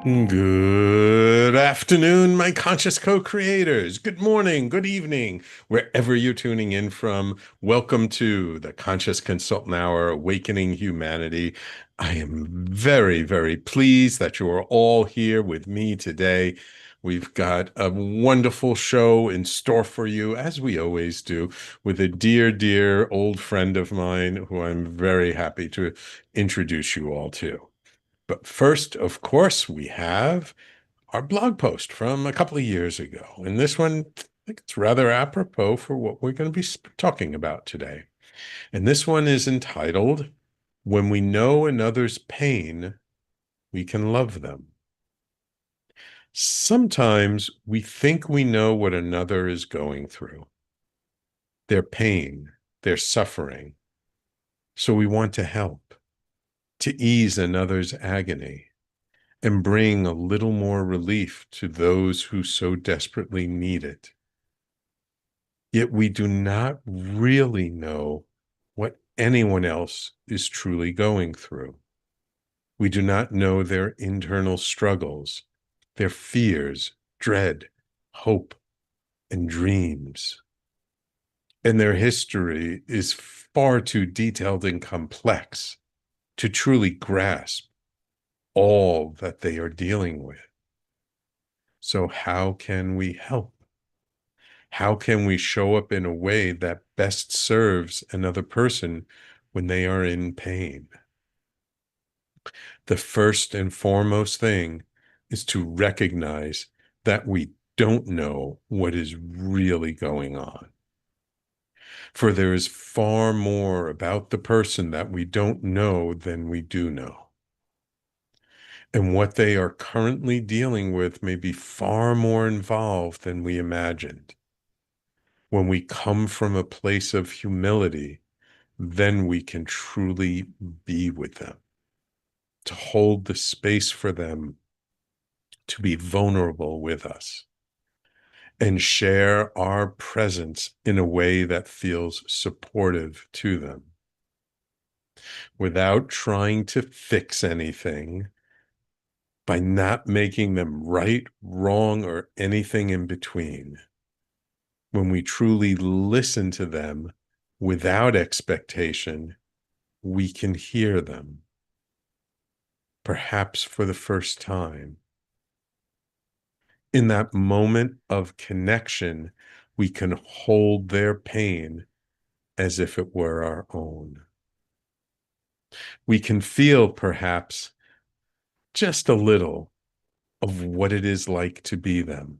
Good afternoon, my conscious co-creators. Good morning, good evening, wherever you're tuning in from. Welcome to the Conscious Consultant Hour, Awakening Humanity. I am very, very pleased that you are all here with me today. We've got a wonderful show in store for you, as we always do, with a dear, dear old friend of mine who I'm very happy to introduce you all to. But first, of course, we have our blog post from a couple of years ago. And this one, I think it's rather apropos for what we're going to be talking about today. And this one is entitled, When We Know Another's Pain, We Can Love Them. Sometimes we think we know what another is going through, their pain, their suffering. So we want to help, to ease another's agony and bring a little more relief to those who so desperately need it. Yet we do not really know what anyone else is truly going through. We do not know their internal struggles, their fears, dread, hope, and dreams. And their history is far too detailed and complex to truly grasp all that they are dealing with. So how can we help? How can we show up in a way that best serves another person when they are in pain? The first and foremost thing is to recognize that we don't know what is really going on. For there is far more about the person that we don't know than we do know. And what they are currently dealing with may be far more involved than we imagined. When we come from a place of humility, then we can truly be with them, to hold the space for them to be vulnerable with us and share our presence in a way that feels supportive to them without trying to fix anything, by not making them right, wrong, or anything in between. When we truly listen to them without expectation, we can hear them, perhaps for the first time. In that moment of connection, we can hold their pain as if it were our own. We can feel perhaps just a little of what it is like to be them,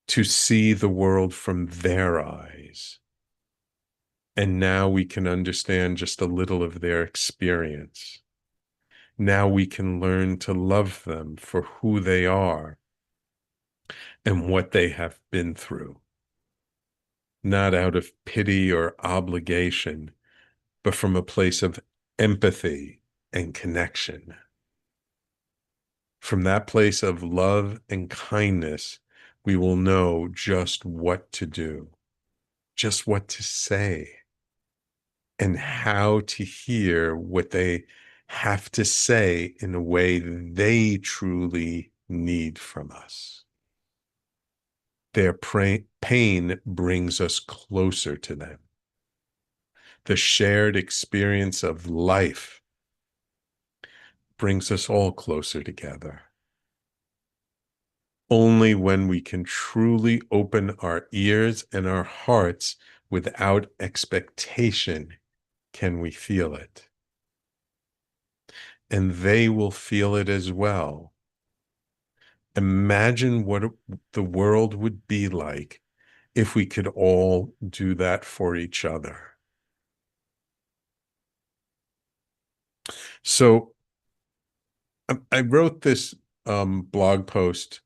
to see the world from their eyes. And now we can understand just a little of their experience. Now we can learn to love them for who they are and what they have been through, not out of pity or obligation, but from a place of empathy and connection. From that place of love and kindness, we will know just what to do, just what to say, and how to hear what they have to say in a way they truly need from us. Their pain brings us closer to them. The shared experience of life brings us all closer together. Only when we can truly open our ears and our hearts without expectation can we feel it. And they will feel it as well. Imagine what the world would be like if we could all do that for each other. So I wrote this blog post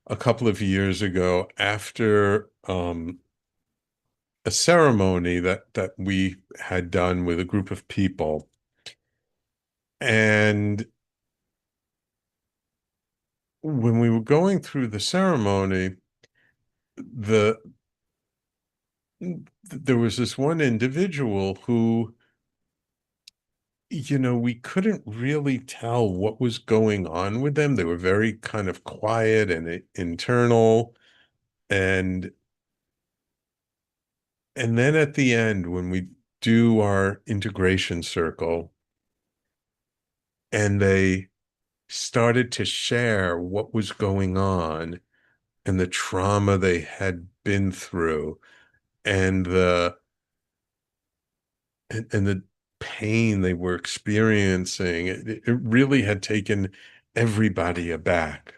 a couple of years ago after a ceremony that we had done with a group of people. And when we were going through the ceremony, the there was this one individual who we couldn't really tell what was going on with them. They were very kind of quiet and internal. And then at the end, when we do our integration circle, and they started to share what was going on and the trauma they had been through and the pain they were experiencing, it really had taken everybody aback.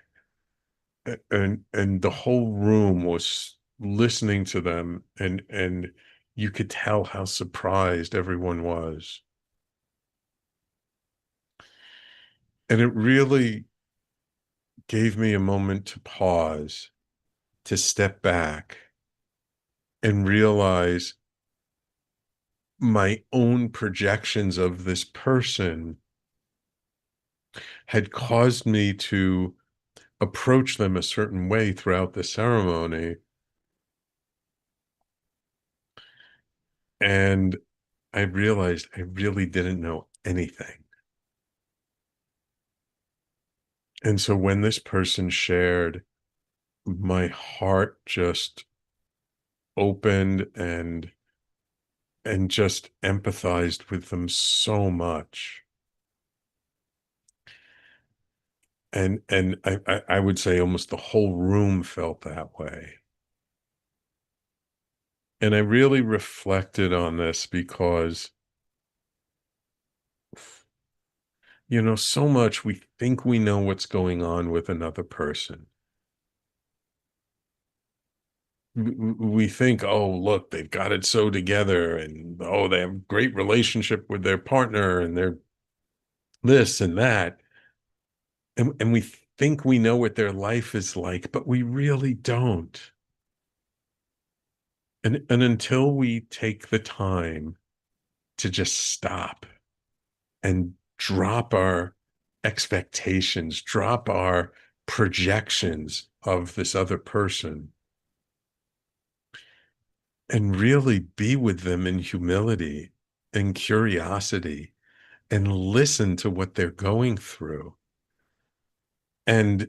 And the whole room was listening to them, and you could tell how surprised everyone was. And it really gave me a moment to pause, to step back and realize my own projections of this person had caused me to approach them a certain way throughout the ceremony. And I realized I really didn't know anything. And so when this person shared, my heart just opened and just empathized with them so much. And I would say almost the whole room felt that way. And I really reflected on this because, so much we think we know what's going on with another person. We think, oh, look, they've got it so together, and oh, they have a great relationship with their partner, and they're this and that. And we think we know what their life is like, but we really don't. And until we take the time to just stop and drop our expectations, drop our projections of this other person, and really be with them in humility and curiosity and listen to what they're going through and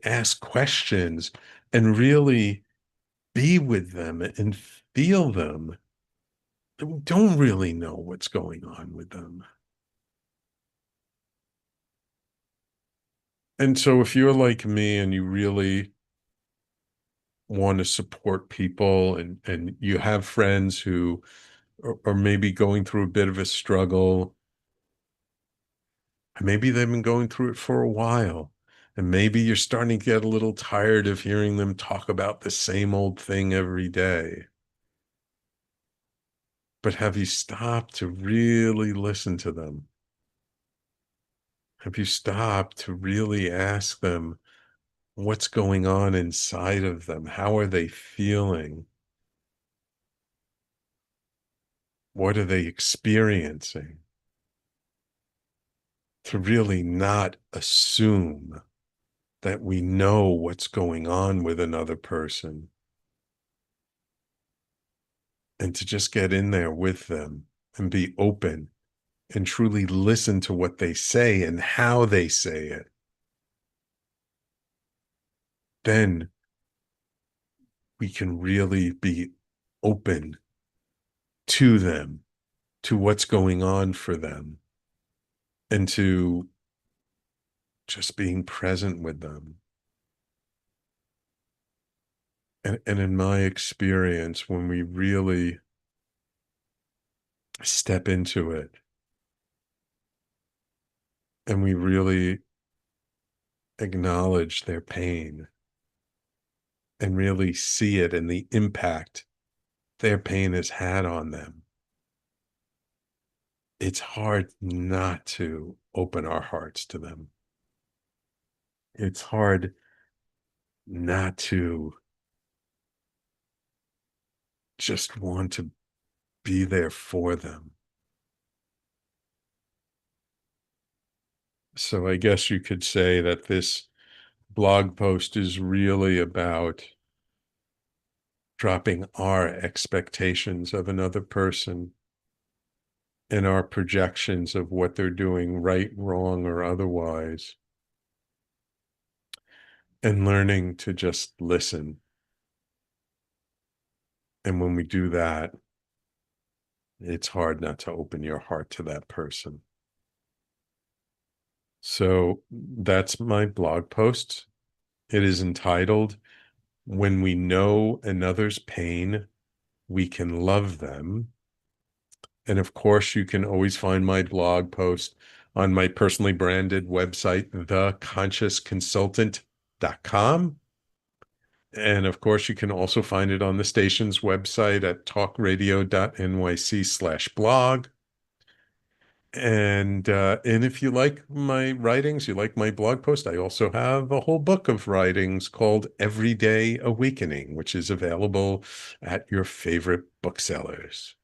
ask questions and really be with them and feel them. We don't really know what's going on with them. And so if you're like me and you really want to support people and you have friends who are maybe going through a bit of a struggle, maybe they've been going through it for a while, and maybe you're starting to get a little tired of hearing them talk about the same old thing every day. But have you stopped to really listen to them? Have you stopped to really ask them what's going on inside of them? How are they feeling? What are they experiencing? To really not assume that we know what's going on with another person, and to just get in there with them and be open and truly listen to what they say and how they say it. Then we can really be open to them, to what's going on for them, and to just being present with them. And in my experience, when we really step into it and we really acknowledge their pain and really see it and the impact their pain has had on them, it's hard not to open our hearts to them. It's hard not to just want to be there for them. So I guess you could say that this blog post is really about dropping our expectations of another person and our projections of what they're doing right, wrong, or otherwise, and learning to just listen. And when we do that, it's hard not to open your heart to that person. So that's my blog post. It is entitled, When We Know Another's Pain, We Can Love Them. And of course, you can always find my blog post on my personally branded website, theconsciousconsultant.com. And of course, you can also find it on the station's website at talkradio.nyc/blog. And if you like my writings, you like my blog post, I also have a whole book of writings called Everyday Awakening, which is available at your favorite booksellers.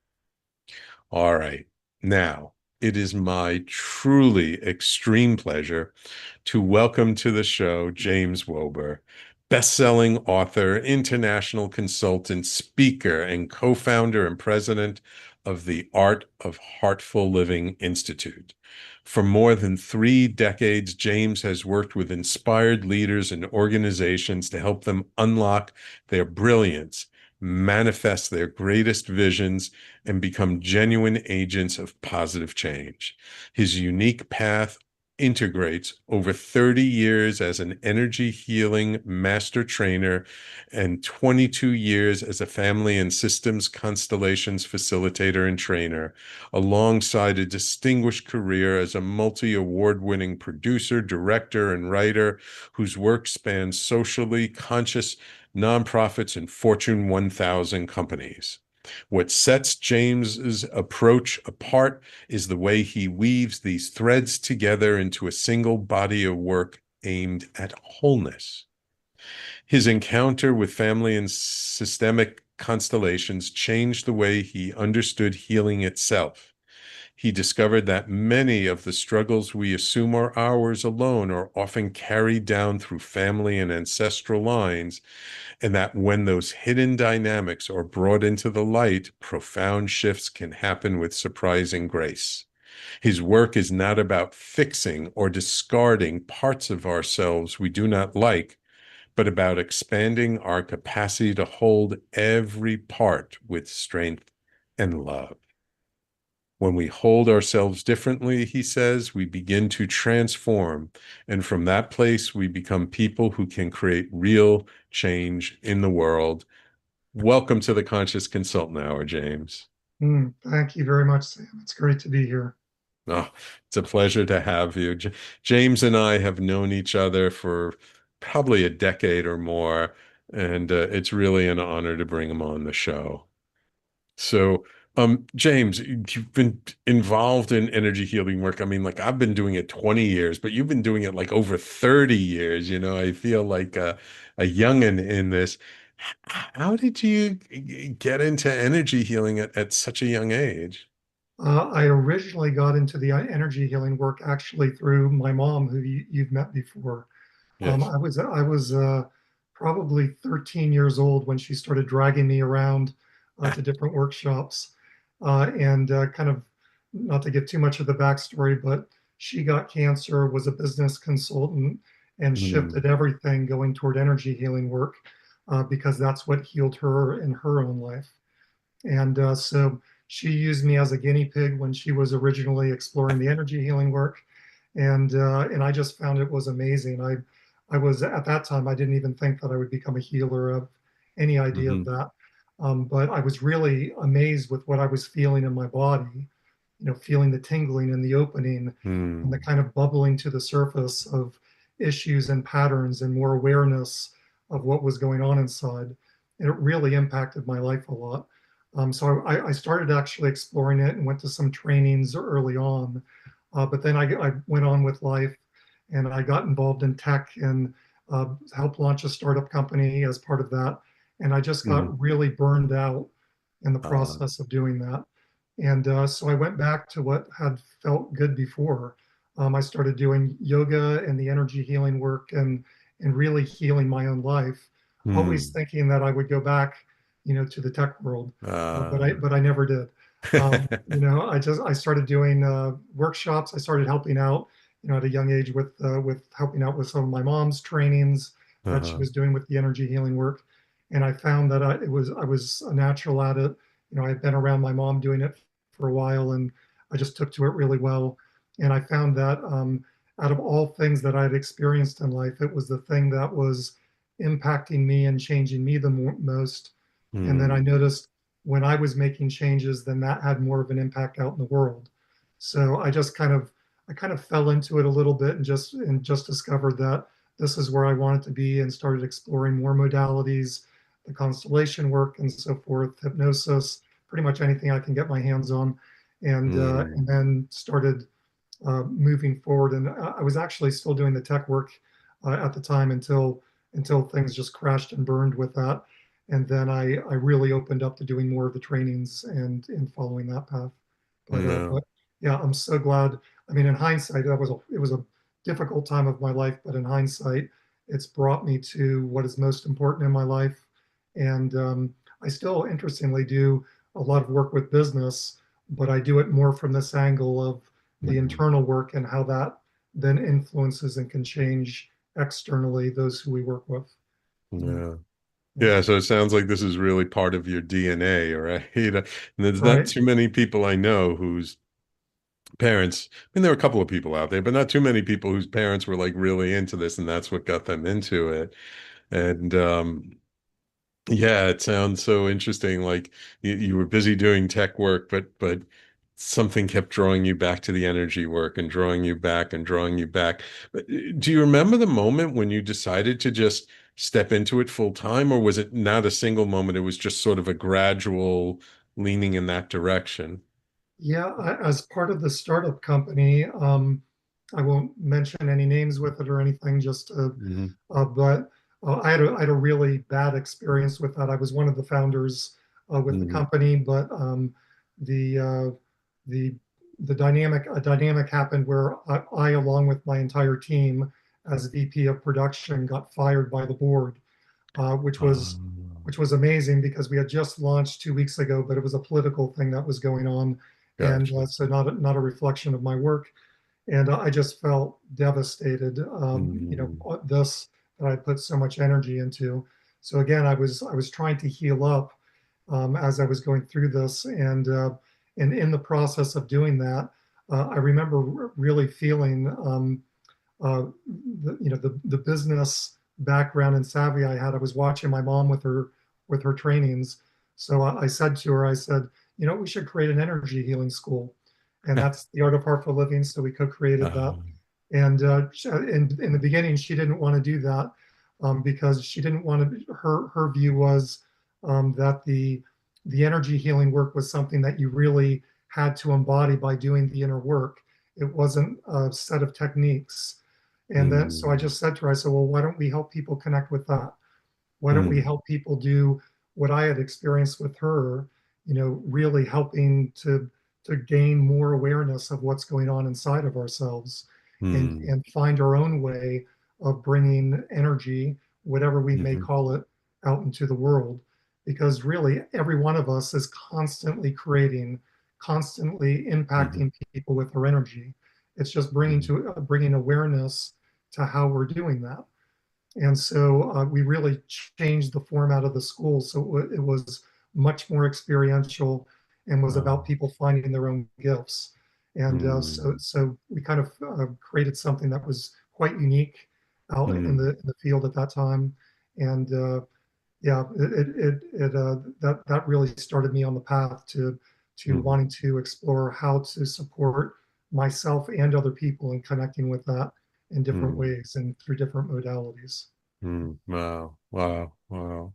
All right. Now, it is my truly extreme pleasure to welcome to the show James Woeber, best-selling author, international consultant, speaker, and co-founder and president of the Art of Heartful Living Institute. For more than 3 decades, James has worked with inspired leaders and organizations to help them unlock their brilliance, manifest their greatest visions, and become genuine agents of positive change. His unique path integrates over 30 years as an energy healing master trainer and 22 years as a family and systems constellations facilitator and trainer, alongside a distinguished career as a multi-award-winning producer, director, and writer whose work spans socially conscious nonprofits and Fortune 1000 companies. What sets James's approach apart is the way he weaves these threads together into a single body of work aimed at wholeness. His encounter with family and systemic constellations changed the way he understood healing itself. He discovered that many of the struggles we assume are ours alone are often carried down through family and ancestral lines, and that when those hidden dynamics are brought into the light, profound shifts can happen with surprising grace. His work is not about fixing or discarding parts of ourselves we do not like, but about expanding our capacity to hold every part with strength and love. When we hold ourselves differently, he says, we begin to transform. And from that place, we become people who can create real change in the world. Welcome to the Conscious Consultant Hour, James. Thank you very much, Sam. It's great to be here. Oh, it's a pleasure to have you. James and I have known each other for probably a decade or more, and it's really an honor to bring him on the show. So, James, you've been involved in energy healing work. I mean, like I've been doing it 20 years, but you've been doing it like over 30 years. I feel like a youngin in this. How did you get into energy healing at such a young age? I originally got into the energy healing work actually through my mom, who you've met before. Yes. I was probably 13 years old when she started dragging me around to different workshops, and kind of not to give too much of the backstory, but she got cancer, was a business consultant, and Mm, shifted everything going toward energy healing work because that's what healed her in her own life. And so she used me as a guinea pig when she was originally exploring the energy healing work, and I just found it was amazing. I was at that time I didn't even think that I would become a healer of any idea of mhm, that, but I was really amazed with what I was feeling in my body. Feeling the tingling and the opening, and the mm, kind of bubbling to the surface of issues and patterns, and more awareness of what was going on inside. And it really impacted my life a lot. So I started actually exploring it and went to some trainings early on. But then I went on with life, and I got involved in tech and helped launch a startup company as part of that. And I just mhm. got really burned out in the Uh, process of doing that. And so I went back to what had felt good before. I started doing yoga and the energy healing work, and really healing my own life, always mm, thinking that I would go back, to the tech world, but I uh, but I never did. I started doing workshops. I started helping out, at a young age with helping out with some of my mom's trainings that she Uh-huh. was doing with the energy healing work, and I found that I was a natural at it. I had been around my mom doing it for a while, and I just took to it really well. And I found that out of all things that I'd experienced in life, it was the thing that was impacting me and changing me the most. And then I Hmm. noticed when I was making changes, then that had more of an impact out in the world. So I kind of fell into it a little bit and just discovered that this is where I wanted to be and started exploring more modalities, the constellation work and so forth, hypnosis, pretty much anything I can get my hands on, Hmm. and then started moving forward. And I was actually still doing the tech work at the time until things just crashed and burned with that. And then I really opened up to doing more of the trainings and following that path. No. But yeah, I'm so glad. I mean, in hindsight, it was a difficult time of my life, but in hindsight, it's brought me to what is most important in my life. And I still, interestingly, do a lot of work with business, but I do it more from this angle of the Mhm. internal work and how that then influences and can change externally those who we work with. Yeah, Yeah. yeah. Yeah, so it sounds like this is really part of your DNA, right? And there's not Right. too many people I know whose parents, I mean, there are a couple of people out there, but not too many people whose parents were like really into this, and that's what got them into it. And yeah, it sounds so interesting. Like you were busy doing tech work, but something kept drawing you back to the energy work and drawing you back and drawing you back. But do you remember the moment when you decided to just step into it full time, or was it not a single moment? It was just sort of a gradual leaning in that direction. Yeah, as part of the startup company, I won't mention any names with it or anything, Hmm. but I had a really bad experience with that. I was one of the founders with the Hmm. company, but the uh, the the a dynamic happened where along with my entire team, as VP of production, got fired by the board, which was amazing because we had just launched 2 weeks ago, but it was a political thing that was going on, and Gotcha. so not a reflection of my work. And I just felt devastated. Hmm. This that I put so much energy into. So again, I was trying to heal up as I was going through this, and in the process of doing that, I remember really feeling the business background and savvy I had. I was watching my mom with her trainings. So I said to her, I said, we should create an energy healing school, and that's the art of heartful living. So we co-created that. And in the beginning, she didn't want to do that because she didn't want to. Her view was that the energy healing work was something that you really had to embody by doing the inner work. It wasn't a set of techniques. And then, so I Hmm. just said to her, I said, well, why don't we help people connect with that? Why don't we Hmm. help people do what I had experienced with her, really helping to gain more awareness of what's going on inside of ourselves Hmm. and find our own way of bringing energy, whatever we may Hmm. call it, out into the world. Because really, every one of us is constantly creating, constantly Hmm. impacting people with our energy. It's just Hmm. bringing awareness to how we're doing that. And so we really changed the format of the school. So it was much more experiential and was about Wow. people finding their own gifts. And Hmm. so we kind of created something that was quite unique out Hmm. in the field at that time. And yeah, that really started me on the path to Hmm. wanting to explore how to support myself and other people in connecting with that in different Hmm. ways and through different modalities. Hmm. Wow. Wow. Wow.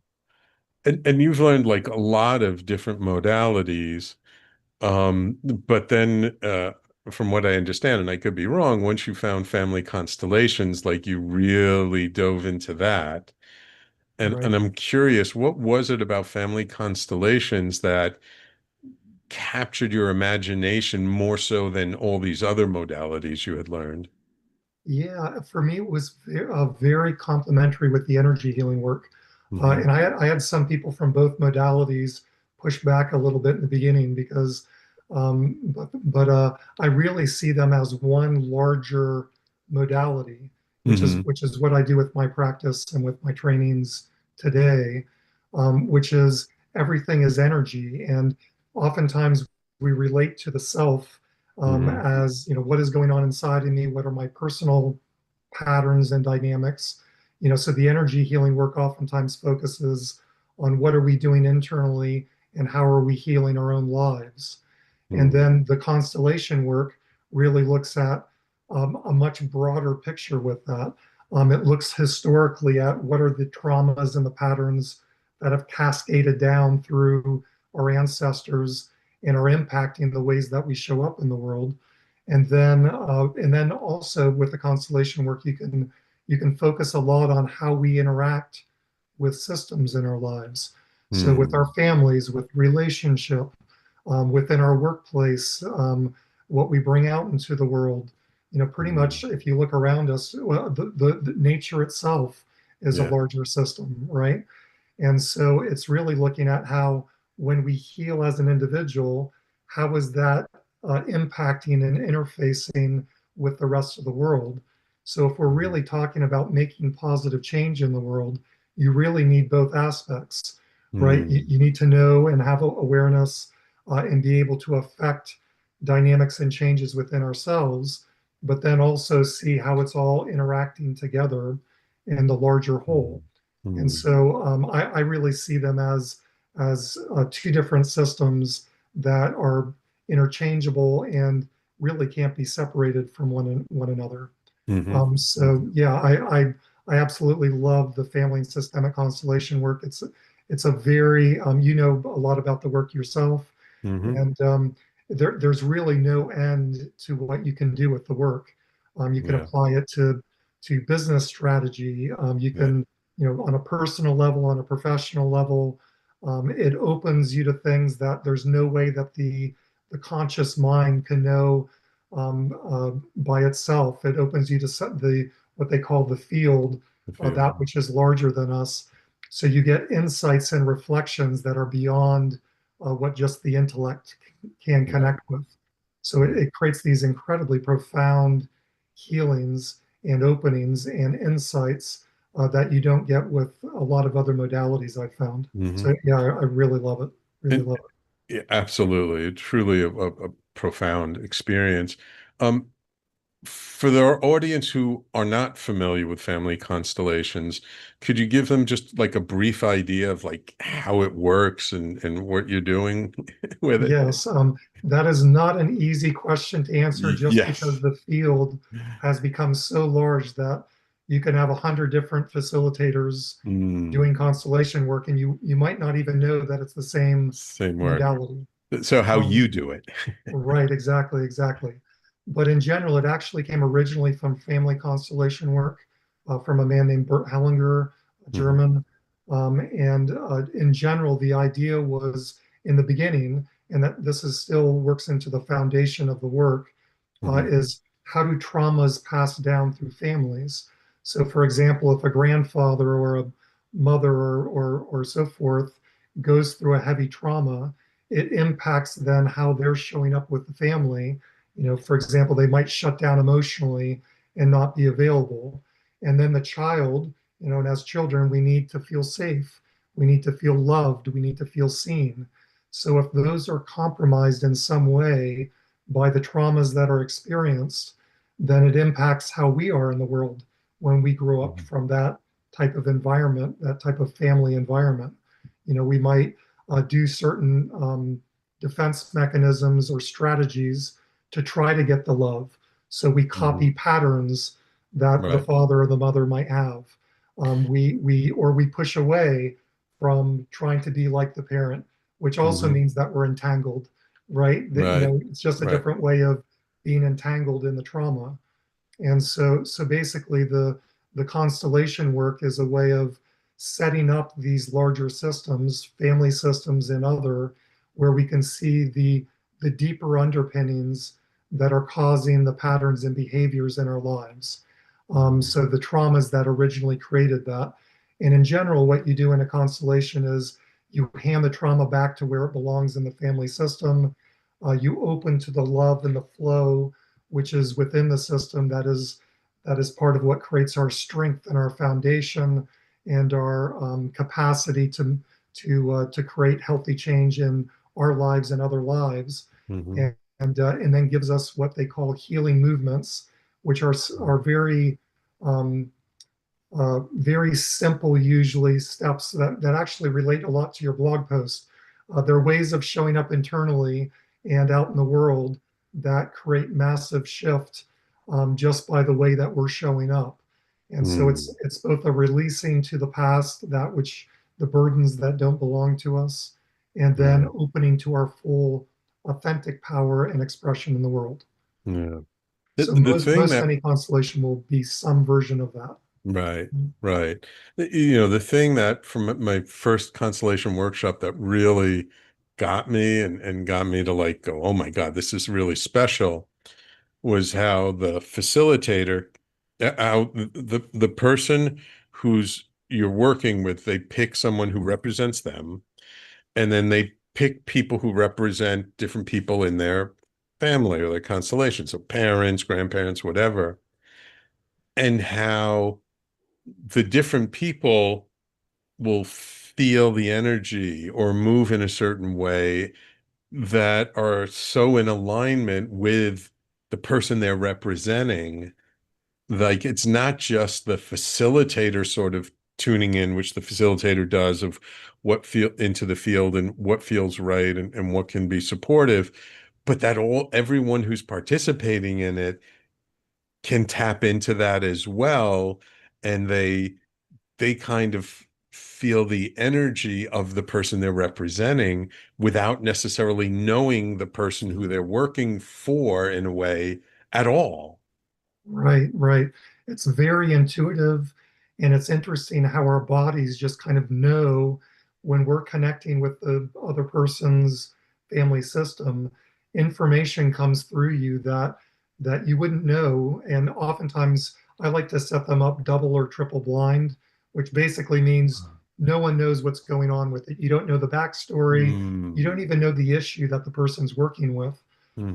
And you've learned like a lot of different modalities. But then from what I understand, and I could be wrong, once you found family constellations, like you really dove into that. And Right. I'm curious, what was it about family constellations that captured your imagination more so than all these other modalities you had learned? Yeah, for me, it was very complementary with the energy healing work. Hmm. And I had some people from both modalities push back a little bit in the beginning because But I really see them as one larger modality, Hmm. which is what I do with my practice and with my trainings today, which is everything is energy, and oftentimes we relate to the self Hmm. as what is going on inside of me, what are my personal patterns and dynamics. So the energy healing work oftentimes focuses on what are we doing internally and how are we healing our own lives. And Hmm. then the constellation work really looks at a much broader picture with that. It looks historically at what are the traumas and the patterns that have cascaded down through our ancestors and are impacting the ways that we show up in the world. And then also with the constellation work, you can focus a lot on how we interact with systems in our lives. So with our Hmm. families, with relationship, within our workplace, what we bring out into the world. Pretty much Hmm. if you look around us, well, the nature itself is a Yeah. larger system, right? And so it's really looking at how, when we heal as an individual, how is that impacting and interfacing with the rest of the world? So if we're Hmm. really talking about making positive change in the world, you really need both aspects, right? You need to know and have awareness and be able to affect dynamics and changes within ourselves, but then also see how it's all interacting together in the larger Hmm. whole. And Hmm. so I really see them as two different systems that are interchangeable and really can't be separated from one another. Hmm. So yeah, I absolutely love the family and systemic constellation work. It's a very you know a lot about the work yourself, Hmm. and there's really no end to what you can do with the work. You can Yeah. apply it to business strategy. You Yeah. can, on a personal level, on a professional level. It opens you to things that there's no way that the conscious mind can know by itself. It opens you to set the what they call the field, The field. that which is larger than us. So you get insights and reflections that are beyond what just the intellect can Yeah. connect with. So it creates these incredibly profound healings and openings and insights that you don't get with a lot of other modalities I've found. Hmm. So yeah, I really love it. Really And love it. yeah, absolutely, truly a profound experience. Um, for our audience who are not familiar with family constellations, could you give them just like a brief idea of like how it works and what you're doing with it? Yes, that is not an easy question to answer just because Yes. the field has become so large that you can have 100 different facilitators Mm, doing constellation work, and you might not even know that it's the same same work. modality. So how Um, you do it? Right, exactly, exactly. But in general, it actually came originally from family constellation work from a man named Bert Hellinger, a Hmm. German. And in general, the idea was in the beginning, and that this is still works into the foundation of the work, Hmm. is how do traumas pass down through families? So, for example, if a grandfather or a mother or so forth goes through a heavy trauma, it impacts then how they're showing up with the family. For example, they might shut down emotionally and not be available. And then the child, and as children, we need to feel safe. We need to feel loved. We need to feel seen. So if those are compromised in some way by the traumas that are experienced, then it impacts how we are in the world when we grow up Hmm. from that type of environment, that type of family environment. We might do certain defense mechanisms or strategies to try to get the love. So we Hmm. copy patterns that the Right. father or the mother might have. We push away from trying to be like the parent, which also Hmm. means that we're entangled, right? That Right. it's just a Right. different way of being entangled in the trauma. And so basically the constellation work is a way of setting up these larger systems, family systems and other, where we can see the deeper underpinnings that are causing the patterns and behaviors in our lives. So the traumas that originally created that. And in general, what you do in a constellation is you hand the trauma back to where it belongs in the family system. You open to the love and the flow, which is within the system. That is part of what creates our strength and our foundation and our capacity to create healthy change in our lives and other lives, Hmm. and then gives us what they call healing movements, which are um, very simple, usually steps that actually relate a lot to your blog post. They're ways of showing up internally and out in the world that create massive shift just by the way that we're showing up. And so Mm. it's both a releasing to the past, that which the burdens that don't belong to us, and then Right. opening to our full authentic power and expression in the world. Yeah. So The thing most that any constellation will be some version of that. Right, right. The thing that from my first constellation workshop that really got me and got me to like go, oh my God, this is really special, was how the facilitator, how the person who's you're working with, they pick someone who represents them, and then they pick people who represent different people in their family or their constellation, so parents, grandparents, whatever, and how the different people will feel the energy or move in a certain way that are so in alignment with the person they're representing. Like it's not just the facilitator sort of tuning in, which the facilitator does of what feel into the field and what feels right and what can be supportive, but that everyone who's participating in it can tap into that as well. And they kind of feel the energy of the person they're representing without necessarily knowing the person who they're working for in a way at all. Right, right. It's very intuitive, and it's interesting how our bodies just kind of know when we're connecting with the other person's family system. Information comes through you that you wouldn't know, and oftentimes I like to set them up double or triple blind, which basically means no one knows what's going on with it. You don't know the backstory. You Mm. don't even know the issue that the person's working with.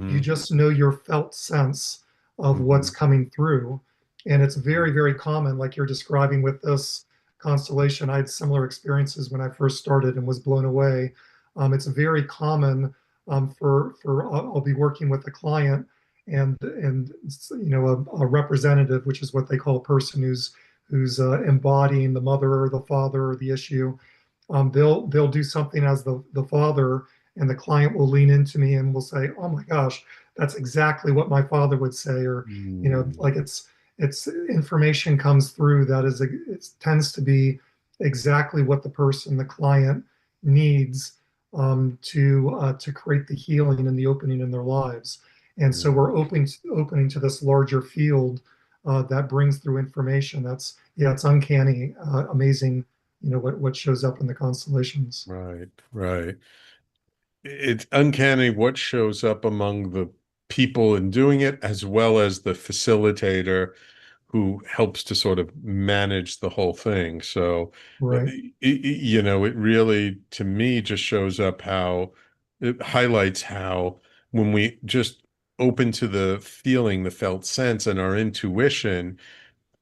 You Hmm. just know your felt sense of what's Hmm. coming through. And it's very, very common, like you're describing with this constellation. I had similar experiences when I first started and was blown away. It's very common for I'll be working with a client and a representative, which is what they call a person who's embodying the mother or the father or the issue. They'll do something as the father, and the client will lean into me and will say, "Oh my gosh, that's exactly what my father would say," or Mm. like it's information comes through that it tends to be exactly what the person, the client, needs to create the healing and the opening in their lives. And so Yeah. we're opening to this larger field that brings through information. That's yeah, it's uncanny, amazing, what shows up in the constellations. Right, right. It's uncanny what shows up among the people in doing it, as well as the facilitator who helps to sort of manage the whole thing. So, Right, it really, to me, just shows up how it highlights how when we just open to the feeling, the felt sense, and our intuition,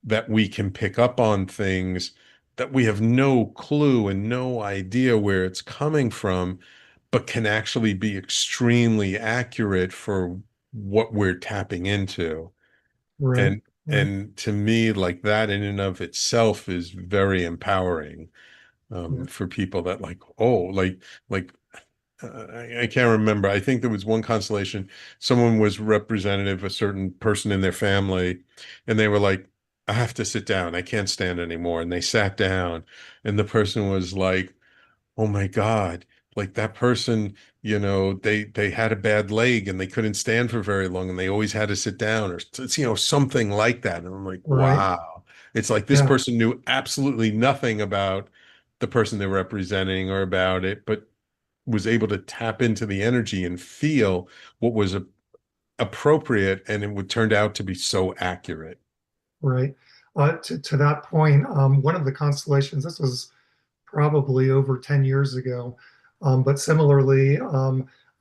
that we can pick up on things that we have no clue and no idea where it's coming from, but can actually be extremely accurate for what we're tapping into. right, And right. and to me, like that in and of itself is very empowering Yeah, for people that like, oh, like I can't remember. I think there was one constellation, someone was representative, a certain person in their family, and they were like, I have to sit down. I can't stand anymore. And they sat down, and the person was like, oh my God, like that person, they had a bad leg and they couldn't stand for very long and they always had to sit down or something like that. And I'm like, right. wow. It's like this Yeah, person knew absolutely nothing about the person they're representing or about it, but was able to tap into the energy and feel what was appropriate, and it would turned out to be so accurate. right. To that point, one of the constellations, this was probably over 10 years ago. But similarly,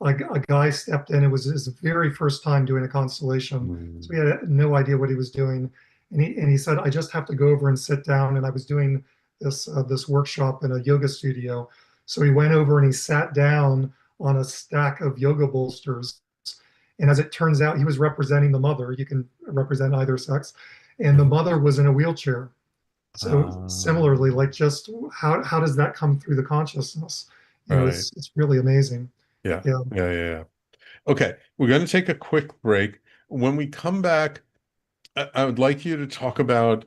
a guy stepped in. It was his very first time doing a constellation, so Mm. he had no idea what he was doing. And he said, I just have to go over and sit down. And I was doing this workshop in a yoga studio. So he went over and he sat down on a stack of yoga bolsters. And as it turns out, he was representing the mother. You can represent either sex. And the Mm. mother was in a wheelchair. So Ah, similarly, like just how does that come through the consciousness? right. It's really amazing. Yeah. Yeah. Yeah. Yeah. Yeah. Okay. We're going to take a quick break. When we come back, I would like you to talk about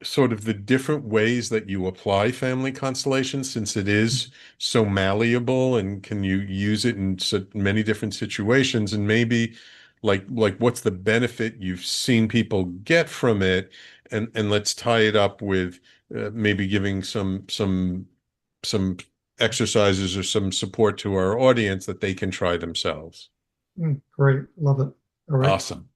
sort of the different ways that you apply family constellations, since it is so malleable, and can you use it in so many different situations, and maybe like what's the benefit you've seen people get from it, and let's tie it up with maybe giving some exercises or some support to our audience that they can try themselves. Great. Love it. All right. Awesome.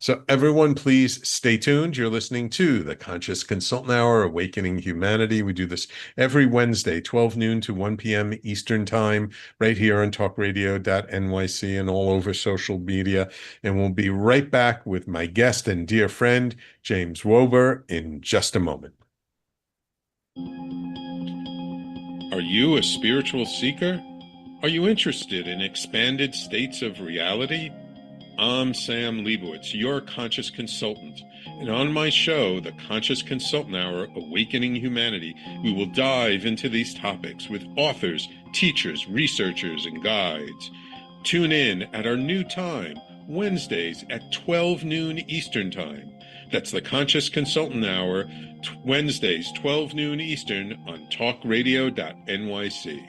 So, everyone, please stay tuned. You're listening to the Conscious Consultant Hour, Awakening Humanity. We do this every Wednesday, 12 noon to 1 p.m. Eastern Time, right here on talkradio.nyc and all over social media. And we'll be right back with my guest and dear friend, James Woeber, in just a moment. Are you a spiritual seeker? Are you interested in expanded states of reality? I'm Sam Leibowitz, your conscious consultant. And on my show, The Conscious Consultant Hour, Awakening Humanity, we will dive into these topics with authors, teachers, researchers, and guides. Tune in at our new time, Wednesdays at 12 noon Eastern Time. That's The Conscious Consultant Hour, Wednesdays, 12 noon Eastern on talkradio.nyc.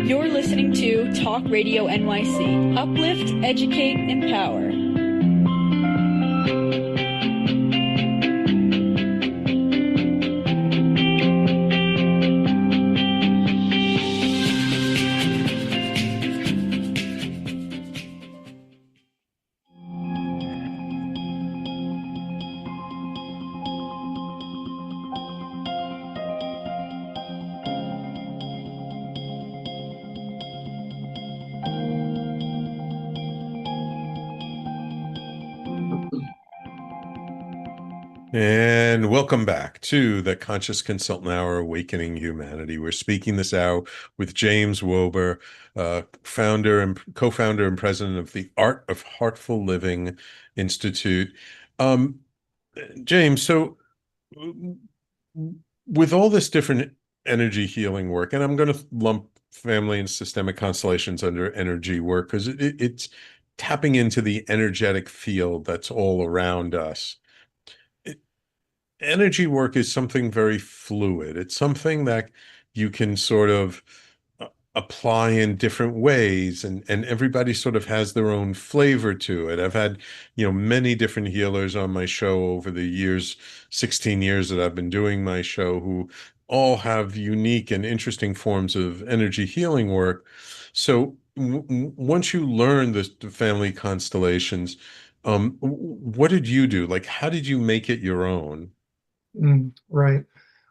You're listening to Talk Radio NYC. Uplift, educate, empower. And welcome back to the Conscious Consultant Hour, Awakening Humanity. We're speaking this hour with James Woeber, founder and co-founder and president of the Art of Heartful Living Institute. Um, James, so with all this different energy healing work, and I'm going to lump family and systemic constellations under energy work because it's tapping into the energetic field that's all around us. Energy work is something very fluid. It's something that you can sort of apply in different ways, and everybody sort of has their own flavor to it. I've had, many different healers on my show over the years, 16 years that I've been doing my show, who all have unique and interesting forms of energy healing work. So once you learn the family constellations, what did you do? Like, how did you make it your own? Right.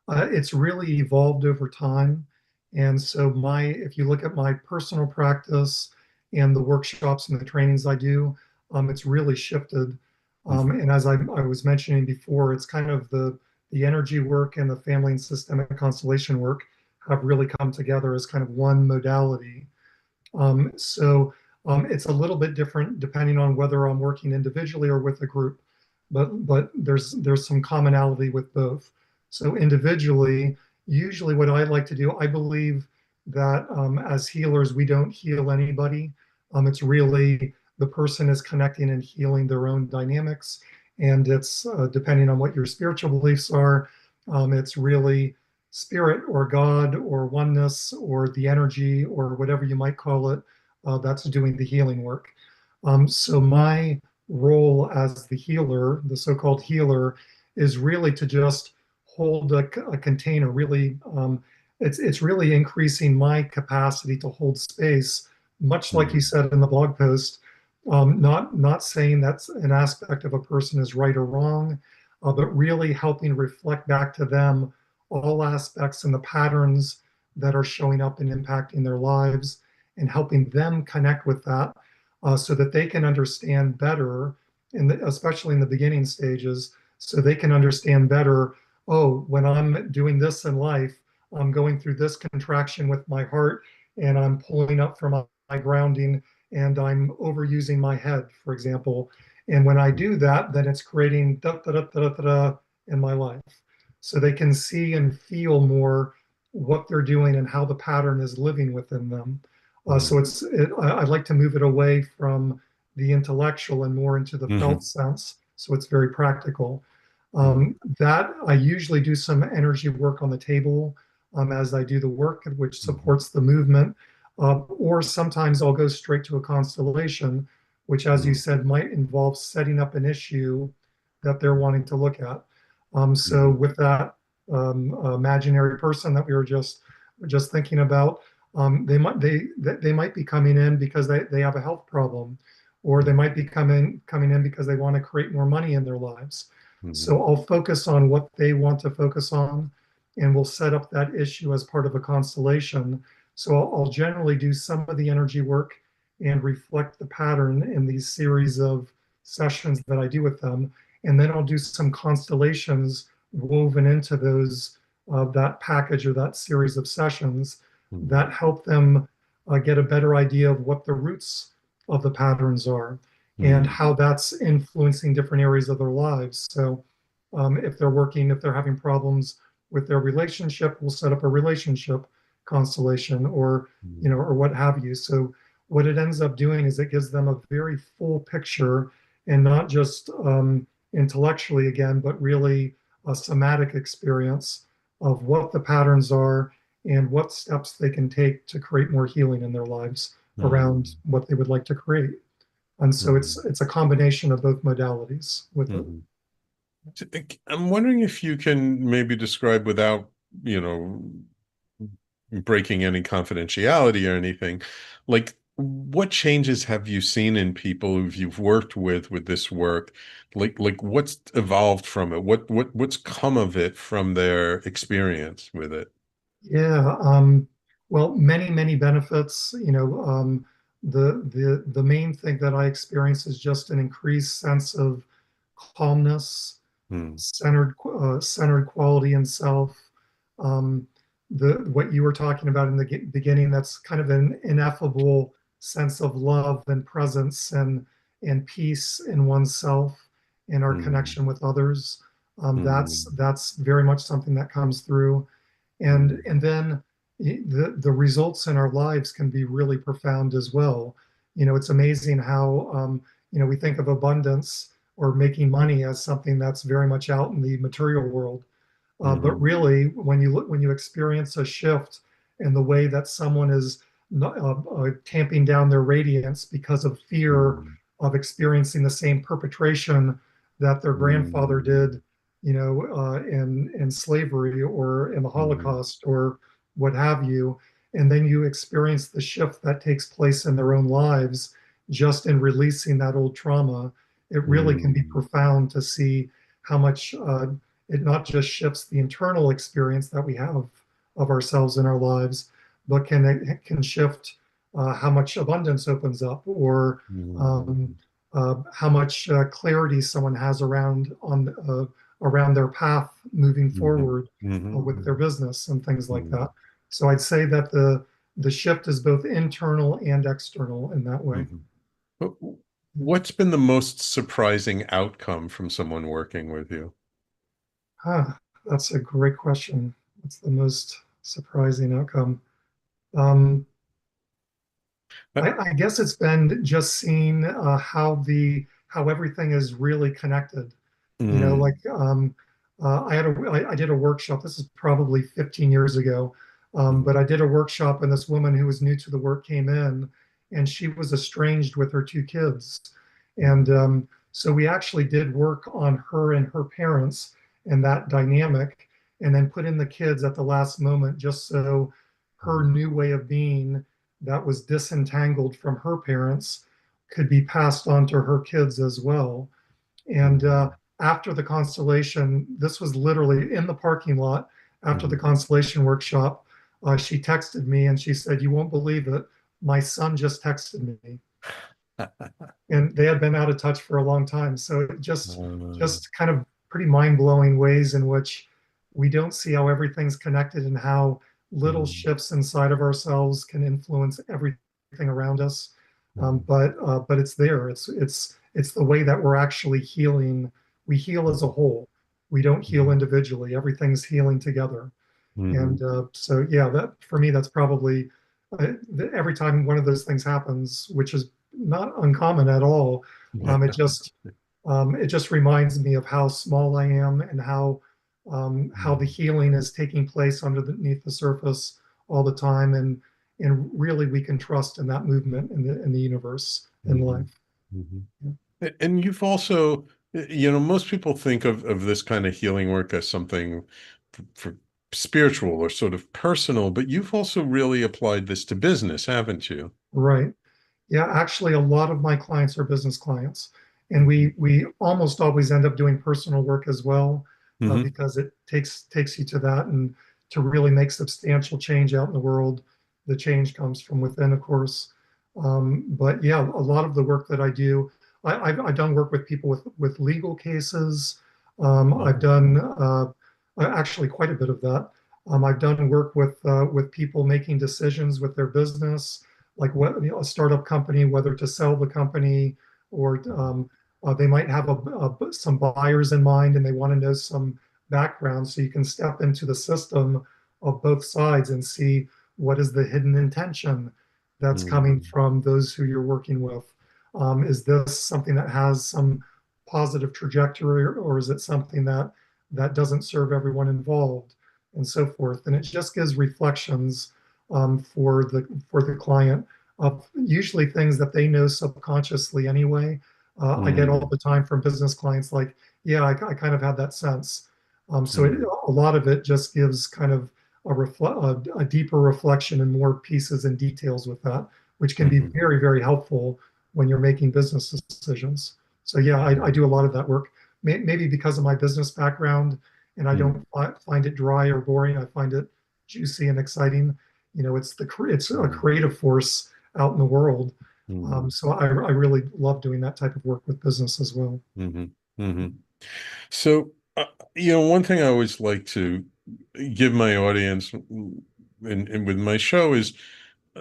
It's really evolved over time. And so if you look at my personal practice and the workshops and the trainings I do, it's really shifted. And as I was mentioning before, it's kind of the energy work and the family and systemic constellation work have really come together as kind of one modality. It's a little bit different depending on whether I'm working individually or with a group, but there's some commonality with both. So individually, usually what I like to do, I believe that as healers, we don't heal anybody. It's really the person is connecting and healing their own dynamics, and it's depending on what your spiritual beliefs are. It's really spirit or God or oneness or the energy or whatever you might call it, that's doing the healing work. So my role as the healer, the so-called healer, is really to just hold a container. Really, it's really increasing my capacity to hold space, much like you Mhm. said in the blog post. Not saying that's an aspect of a person is right or wrong, but really helping reflect back to them all aspects and the patterns that are showing up and impacting their lives, and helping them connect with that, so that they can understand better, especially in the beginning stages, so they can understand better, oh, when I'm doing this in life, I'm going through this contraction with my heart, and I'm pulling up from my grounding, and I'm overusing my head, for example. And when I do that, then it's creating da da da da da da in my life. So they can see and feel more what they're doing and how the pattern is living within them. So Mm. I like to move it away from the intellectual and more into the Hmm. felt sense. So it's very practical. Hmm. That I usually do some energy work on the table, as I do the work, which Hmm. supports the movement. Or sometimes I'll go straight to a constellation, which, as you Hmm. said, might involve setting up an issue that they're wanting to look at. So Hmm. with that imaginary person that we were just thinking about, they might be coming in because they have a health problem, or they might be coming in because they want to create more money in their lives. Hmm. So I'll focus on what they want to focus on, and we'll set up that issue as part of a constellation. So I'll generally do some of the energy work and reflect the pattern in these series of sessions that I do with them. And then I'll do some constellations woven into those, that package or that series of sessions, Hmm. that help them get a better idea of what the roots of the patterns are and Hmm. how that's influencing different areas of their lives. So if they're having problems with their relationship, we'll set up a relationship constellation, or Hmm. or what have you. So what it ends up doing is it gives them a very full picture, and not just intellectually again, but really a somatic experience of what the patterns are and what steps they can take to create more healing in their lives around Hmm. what they would like to create. And so Hmm. it's a combination of both modalities with it. Hmm. I'm wondering if you can maybe describe without, you know, breaking any confidentiality or anything, like what changes have you seen in people who you've worked with this work? Like what's evolved from it? What's come of it from their experience with it? Yeah, well, many benefits. The main thing that I experience is just an increased sense of calmness, Hmm. centered quality in self. Um, the what you were talking about in the beginning, that's kind of an ineffable sense of love and presence and peace in oneself and our Hmm. connection with others. Hmm. That's very much something that comes through, Hmm. and then the results in our lives can be really profound as well. It's amazing how we think of abundance or making money as something that's very much out in the material world. But Hmm. really, when you experience a shift in the way that someone is tamping down their radiance because of fear Hmm. of experiencing the same perpetration that their grandfather Hmm. did, in slavery or in the Hmm. Holocaust or what have you, and then you experience the shift that takes place in their own lives just in releasing that old trauma, it really can be Hmm. profound to see how much it not just shifts the internal experience that we have of ourselves in our lives, but it can shift how much abundance opens up, or um, Hmm. how much clarity someone has around their path moving Hmm. forward Hmm. with their business and things like Hmm. that. So I'd say that the shift is both internal and external in that way. Hmm. But what's been the most surprising outcome from someone working with you? Ah, that's a great question. What's the most surprising outcome? Um, Uh, I guess it's been just seeing how everything is really connected. mm, Like I did a workshop. This is probably 15 years ago, but mm, I did a workshop, and this woman who was new to the work came in, and she was estranged with her two kids, and mm, so we actually did work on her and her parents and that dynamic, and then put in the kids at the last moment, just so her mm, new way of being that was disentangled from her parents could be passed on to her kids as well. And mm, after the constellation, this was literally in the parking lot after the mm, constellation workshop. she texted me and she said, "You won't believe it. My son just texted me." And they had been out of touch for a long time. So it just kind of pretty mind-blowing ways in which we don't see how everything's connected and how little mm, shifts inside of ourselves can influence everything around us. mm, But it's there. It's the way that we're actually healing. We heal as a whole. We don't heal mm, individually. Everything's healing together. mm, And so, yeah, that for me, that's probably every time one of those things happens, which is not uncommon at all. Um, it just it just reminds me of how small I am and how the mm, healing is taking place underneath the surface all the time, and really we can trust in that movement in the universe in mhm, life. mhm. And you've also, most people think of this kind of healing work as something for spiritual or sort of personal, but you've also really applied this to business, haven't you? Right. Yeah, actually, a lot of my clients are business clients, and Mhm. we almost always end up doing personal work as well, Hmm. because it takes you to that, and to really make substantial change out in the world, the change comes from within, of course. But yeah, a lot of the work that I do, I've done work with people with legal cases. I've done actually quite a bit of that. I've done work with people making decisions with their business, like what, a startup company, whether to sell the company, or they might have some buyers in mind and they want to know some background, so you can step into the system of both sides and see what is the hidden intention that's coming Mm, from those who you're working with. Is this something that has some positive trajectory, or is it something that doesn't serve everyone involved, and so forth? And it just gives reflections for the client of usually things that they know subconsciously anyway. I get all mm, the time from business clients like, yeah, I kind of had that sense. mm, A lot of it just gives kind of a deeper reflection and more pieces and details with that, which can be mhm, very, very helpful when you're making business decisions. So yeah, I do a lot of that work. Maybe because of my business background, and I mm, don't find it dry or boring. I find it juicy and exciting. It's a mm, creative force out in the world. mm, So I really love doing that type of work with business as well. mhm, mhm. So, one thing I always like to give my audience and with my show is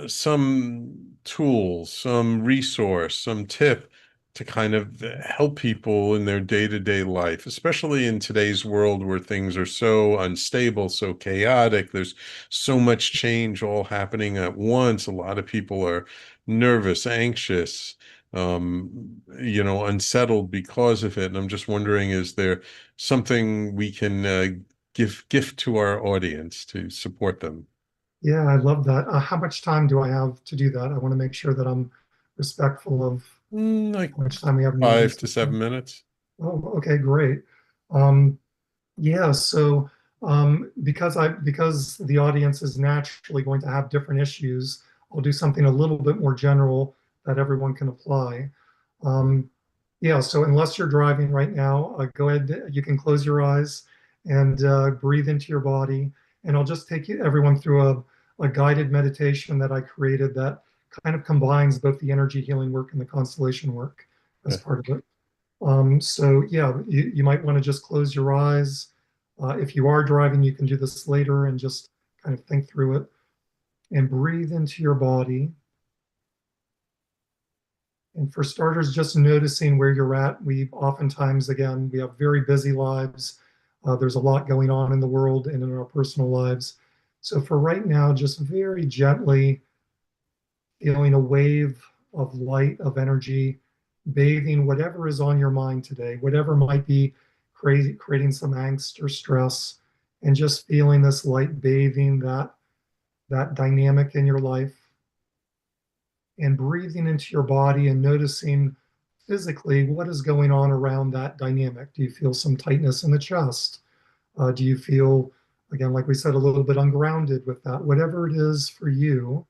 some tools, some resource, some tip to kind of help people in their day-to-day life, especially in today's world where things are so unstable, so chaotic. There's so much change all happening at once. A lot of people are nervous, anxious, unsettled because of it. And I'm just wondering, is there something we can give gift to our audience to support them? Yeah, I love that. How much time do I have to do that? I want to make sure that I'm respectful of Like how much time we have in the five audience. to 7 minutes. Oh, okay, great. Um, Yeah, so because the audience is naturally going to have different issues, I'll do something a little bit more general that everyone can apply. Um, yeah, so unless you're driving right now, go ahead. You can close your eyes and breathe into your body, and I'll just take everyone through a guided meditation that I created that kind of combines both the energy healing work and the constellation work as Okay. part of it. So yeah, you might want to just close your eyes. If you are driving, you can do this later and just kind of think through it and breathe into your body. And for starters, just noticing where you're at. We oftentimes, again, we have very busy lives. There's a lot going on in the world and in our personal lives. So for right now, just very gently feeling a wave of light, of energy, bathing whatever is on your mind today, whatever might be crazy, creating some angst or stress, and just feeling this light bathing that dynamic in your life, and breathing into your body and noticing physically what is going on around that dynamic. Do you feel some tightness in the chest? Do you feel, again, like we said, a little bit ungrounded with that? Whatever it is for you,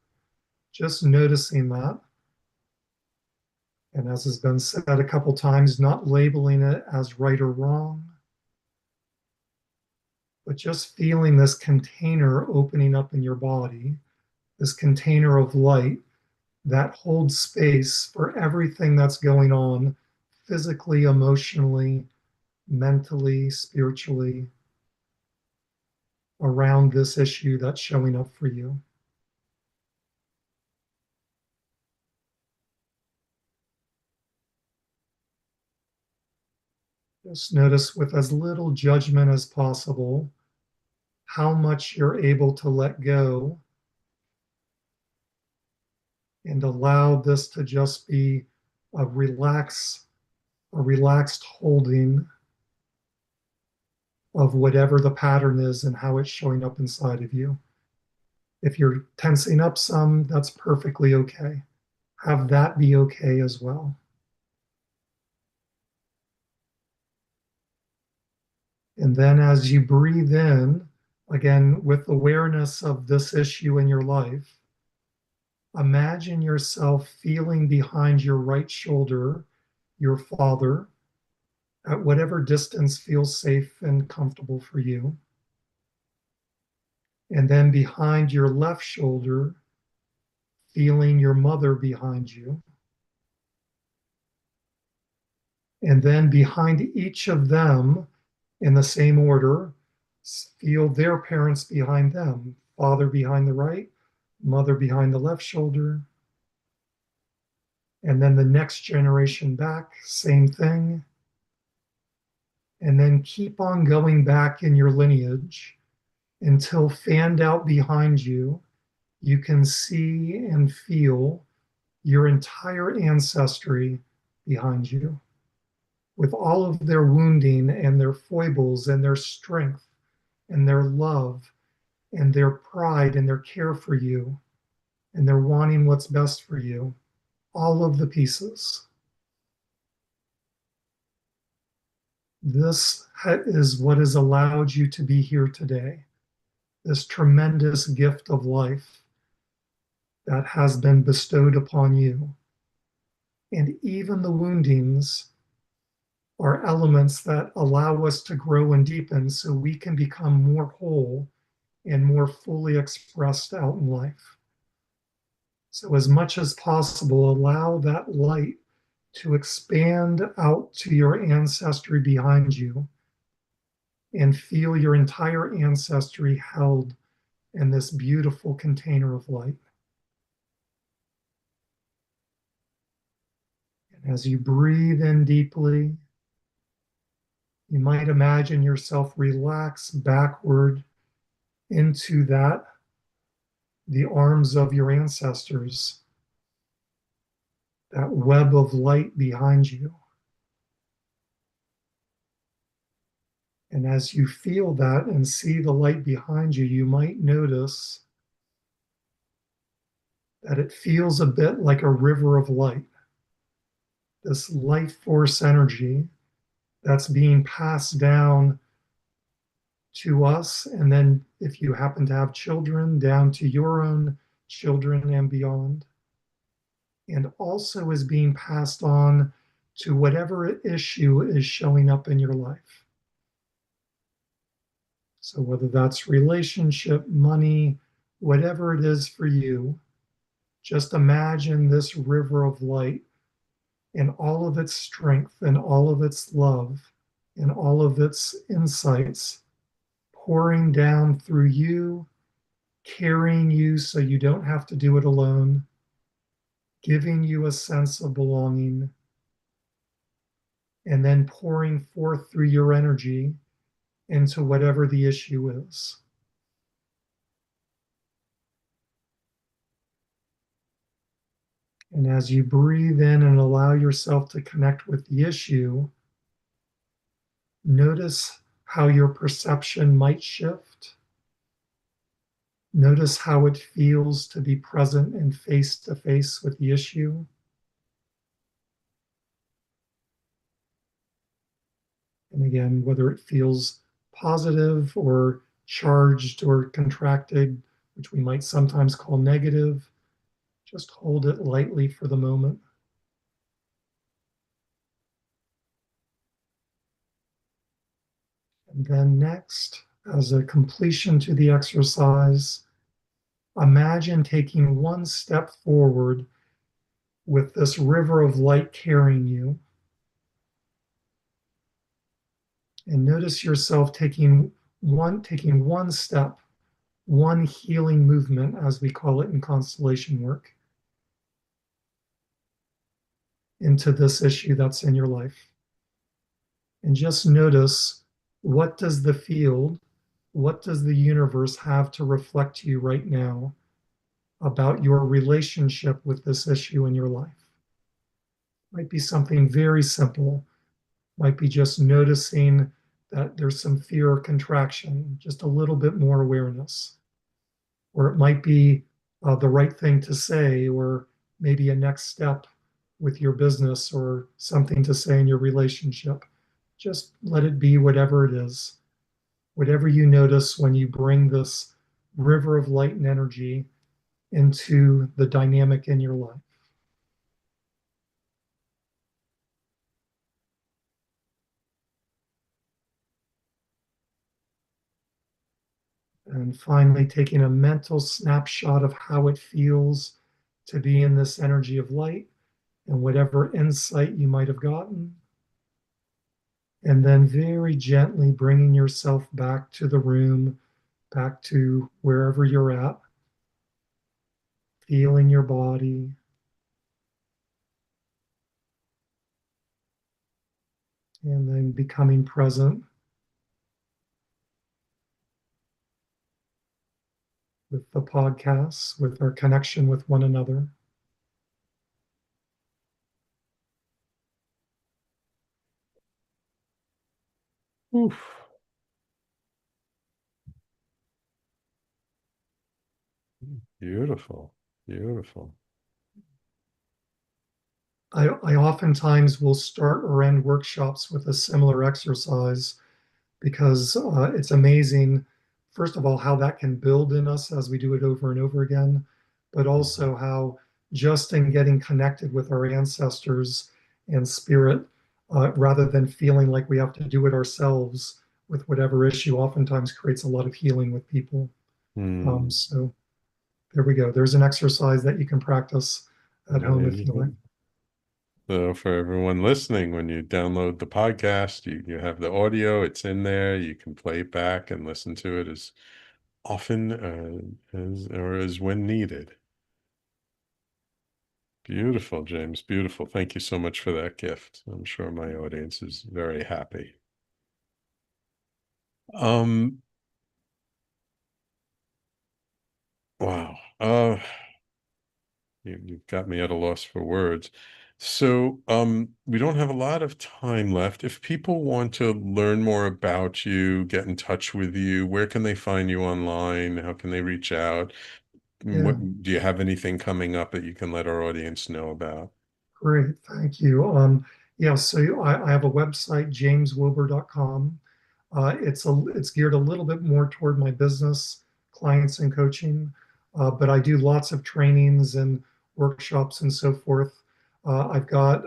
just noticing that. And as has been said a couple times, not labeling it as right or wrong, but just feeling this container opening up in your body, this container of light that holds space for everything that's going on physically, emotionally, mentally, spiritually around this issue that's showing up for you. Just notice with as little judgment as possible how much you're able to let go and allow this to just be a relaxed holding of whatever the pattern is and how it's showing up inside of you. If you're tensing up some, that's perfectly okay. Have that be okay as well. And then as you breathe in, again, with awareness of this issue in your life, imagine yourself feeling behind your right shoulder, your father, at whatever distance feels safe and comfortable for you. And then behind your left shoulder, feeling your mother behind you. And then behind each of them, in the same order, feel their parents behind them. Father behind the right, mother behind the left shoulder. And then the next generation back, same thing. And then keep on going back in your lineage until fanned out behind you, you can see and feel your entire ancestry behind you, with all of their wounding and their foibles and their strength and their love and their pride and their care for you and their wanting what's best for you, all of the pieces. This is what has allowed you to be here today, this tremendous gift of life that has been bestowed upon you. And even the woundings are elements that allow us to grow and deepen so we can become more whole and more fully expressed out in life. So, as much as possible, allow that light to expand out to your ancestry behind you and feel your entire ancestry held in this beautiful container of light. And as you breathe in deeply, you might imagine yourself relax backward into the arms of your ancestors, that web of light behind you. And as you feel that and see the light behind you, you might notice that it feels a bit like a river of light, this life force energy that's being passed down to us. And then if you happen to have children, down to your own children and beyond. And also is being passed on to whatever issue is showing up in your life. So whether that's relationship, money, whatever it is for you, just imagine this river of light and all of its strength and all of its love and all of its insights pouring down through you, carrying you so you don't have to do it alone, giving you a sense of belonging, and then pouring forth through your energy into whatever the issue is. And as you breathe in and allow yourself to connect with the issue, notice how your perception might shift. Notice how it feels to be present and face to face with the issue. And again, whether it feels positive or charged or contracted, which we might sometimes call negative, just hold it lightly for the moment. And then next, As a completion to the exercise, imagine taking one step forward with this river of light carrying you. And notice yourself taking one step, one healing movement, as we call it in constellation work, into this issue that's in your life. And just notice, what does the field, what does the universe have to reflect to you right now about your relationship with this issue in your life? Might be something very simple, might be just noticing that there's some fear or contraction, just a little bit more awareness. Or it might be the right thing to say, or maybe a next step with your business, or something to say in your relationship. Just let it be whatever it is. Whatever you notice when you bring this river of light and energy into the dynamic in your life. And finally, taking a mental snapshot of how it feels to be in this energy of light and whatever insight you might have gotten. And then very gently bringing yourself back to the room, back to wherever you're at, feeling your body. And then becoming present with the podcasts, with our connection with one another. Oof. Beautiful, beautiful. I oftentimes will start or end workshops with a similar exercise because it's amazing, first of all, how that can build in us as we do it over and over again, but also how just in getting connected with our ancestors and spirit, rather than feeling like we have to do it ourselves with whatever issue, oftentimes creates a lot of healing with people. So there we go. There's an exercise that you can practice at home if you like. So for everyone listening, when you download the podcast, you have the audio, it's in there. You can play it back and listen to it as often as when needed. Beautiful, James. Beautiful. Thank you so much for that gift. I'm sure my audience is very happy. Wow. You've got me at a loss for words. So, we don't have a lot of time left. If people want to learn more about you, get in touch with you, where can they find you online? How can they reach out? Yeah. What do you have anything coming up that you can let our audience know about? Great, thank you. Yeah, so I have a website, jameswoeber.com. It's geared a little bit more toward my business clients and coaching, but I do lots of trainings and workshops and so forth. I've got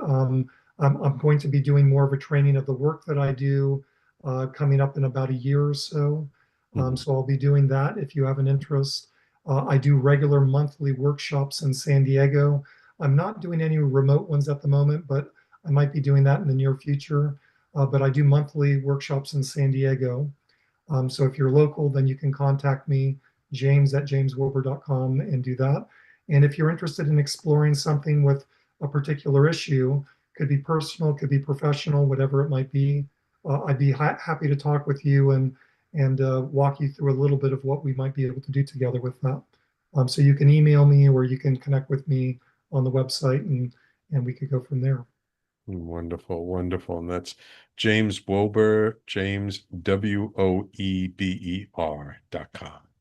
I'm going to be doing more of a training of the work that I do coming up in about a year or so. Mhm. So I'll be doing that if you have an interest. I do regular monthly workshops in San Diego. I'm not doing any remote ones at the moment, but I might be doing that in the near future. But I do monthly workshops in San Diego. So if you're local, then you can contact me, james@jameswoeber.com, and do that. And if you're interested in exploring something with a particular issue, could be personal, could be professional, whatever it might be, I'd be happy to talk with you and walk you through a little bit of what we might be able to do together with that. So you can email me or you can connect with me on the website and we could go from there. Wonderful, wonderful. And that's James Woeber, James WOEBER.com.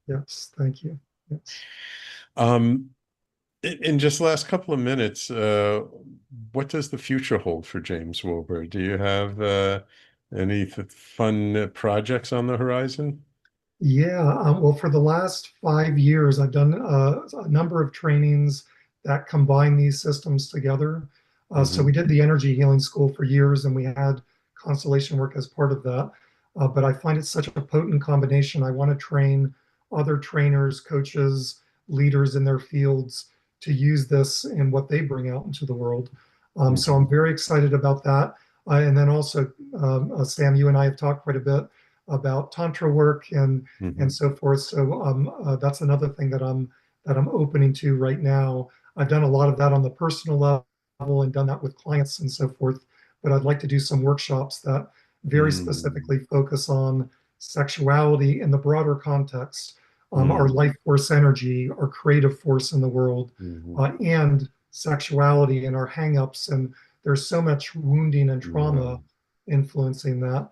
Yes, thank you. Yes. In just the last couple of minutes, what does the future hold for James Woeber? Do you have any fun projects on the horizon? Yeah, well, for the last 5 years, I've done a number of trainings that combine these systems together. So we did the energy healing school for years, and we had constellation work as part of that. but I find it such a potent combination. I want to train other trainers, coaches, leaders in their fields to use this in what they bring out into the world. So I'm very excited about that. And then also, Sam, you and I have talked quite a bit about tantra work and so forth. So that's another thing that I'm opening to right now. I've done a lot of that on the personal level and done that with clients and so forth. But I'd like to do some workshops that very specifically focus on sexuality in the broader context, our life force energy, our creative force in the world, and sexuality and our hangups. And there's so much wounding and trauma influencing that,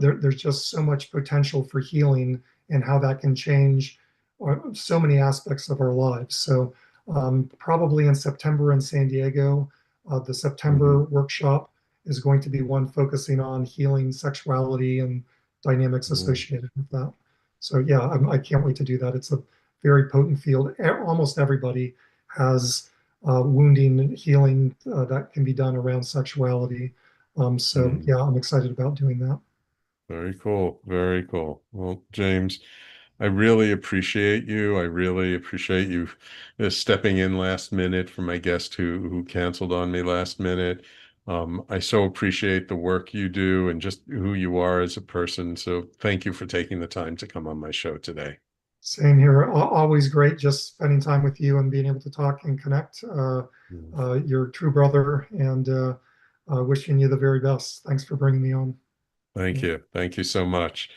there's just so much potential for healing and how that can change so many aspects of our lives. So probably in September in San Diego, the September workshop is going to be one focusing on healing sexuality and dynamics associated with that. So yeah, I can't wait to do that. It's a very potent field. Almost everybody has wounding and healing that can be done around sexuality. So yeah, I'm excited about doing that. Very cool. Very cool. Well, James, I really appreciate you. I really appreciate you stepping in last minute for my guest who canceled on me last minute. I so appreciate the work you do and just who you are as a person. So thank you for taking the time to come on my show today. Same here. Always great just spending time with you and being able to talk and connect. You're a true brother, and wishing you the very best. Thanks for bringing me on. Thank you. Thank you so much.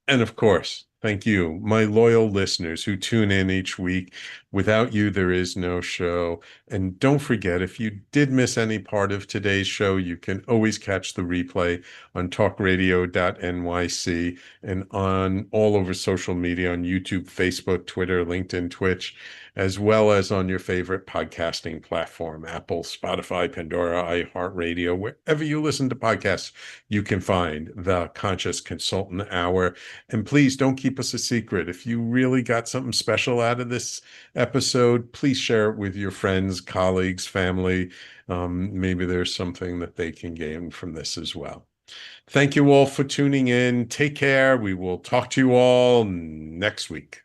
And of course, thank you, my loyal listeners who tune in each week. Without you, there is no show. And don't forget, if you did miss any part of today's show, you can always catch the replay on talkradio.nyc and on all over social media on YouTube, Facebook, Twitter, LinkedIn, Twitch, as well as on your favorite podcasting platform, Apple, Spotify, Pandora, iHeartRadio, wherever you listen to podcasts, you can find the Conscious Consultant Hour. And please don't keep us a secret. If you really got something special out of this episode, please share it with your friends, colleagues, family. Maybe there's something that they can gain from this as well. Thank you all for tuning in. Take care. We will talk to you all next week.